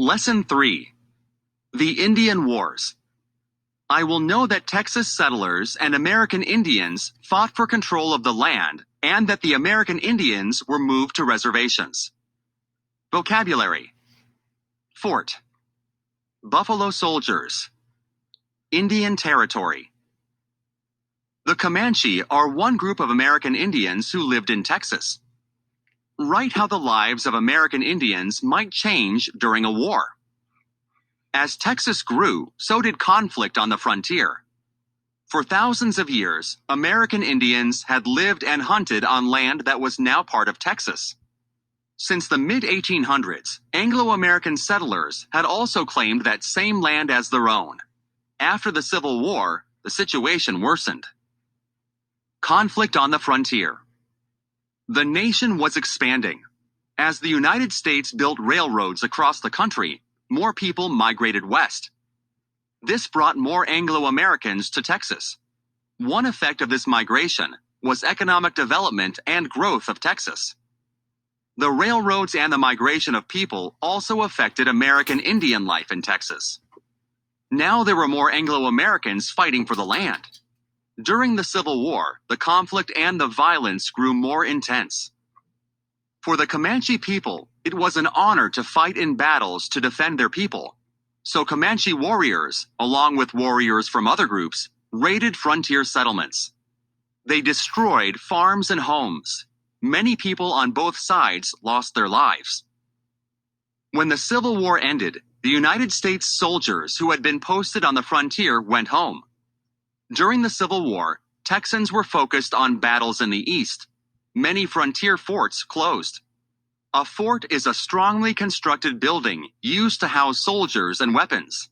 Lesson 3. The Indian Wars. I will know that Texas settlers and American Indians fought for control of the land and that the American Indians were moved to reservations. Vocabulary. Fort. Buffalo Soldiers. Indian Territory. The Comanche are one group of American Indians who lived in Texas. Write how the lives of American Indians might change during a war. As Texas grew, so did conflict on the frontier. For thousands of years, American Indians had lived and hunted on land that was now part of Texas. Since the mid-1800s, Anglo-American settlers had also claimed that same land as their own. After the Civil War, the situation worsened. Conflict on the frontier. The nation was expanding. As the United States built railroads across the country, more people migrated west. This brought more Anglo-Americans to Texas. One effect of this migration was economic development and growth of Texas. The railroads and the migration of people also affected American Indian life in Texas. Now there were more Anglo-Americans fighting for the land. During the Civil War, the conflict and the violence grew more intense. For the Comanche people, it was an honor to fight in battles to defend their people. So Comanche warriors, along with warriors from other groups, raided frontier settlements. They destroyed farms and homes. Many people on both sides lost their lives. When the Civil War ended, the United States soldiers who had been posted on the frontier went home. During the Civil War, Texans were focused on battles in the east. Many frontier forts closed. A fort is a strongly constructed building used to house soldiers and weapons.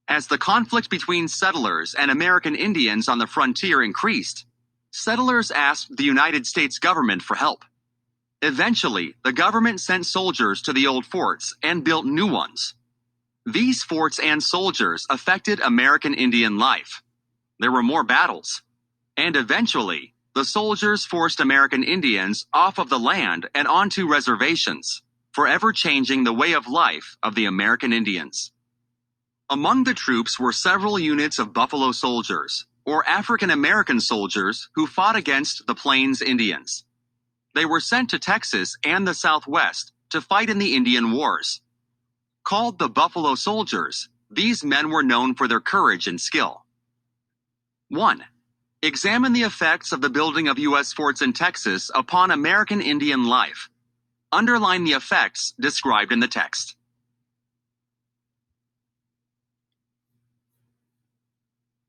As the conflict between settlers and American Indians on the frontier increased, settlers asked the United States government for help. Eventually, the government sent soldiers to the old forts and built new ones. These forts and soldiers affected American Indian life. There were more battles. And eventually, the soldiers forced American Indians off of the land and onto reservations, forever changing the way of life of the American Indians. Among the troops were several units of Buffalo Soldiers, or African American soldiers who fought against the Plains Indians. They were sent to Texas and the Southwest to fight in the Indian Wars. Called the Buffalo Soldiers, these men were known for their courage and skill. 1. Examine the effects of the building of U.S. forts in Texas upon American Indian life. Underline the effects described in the text.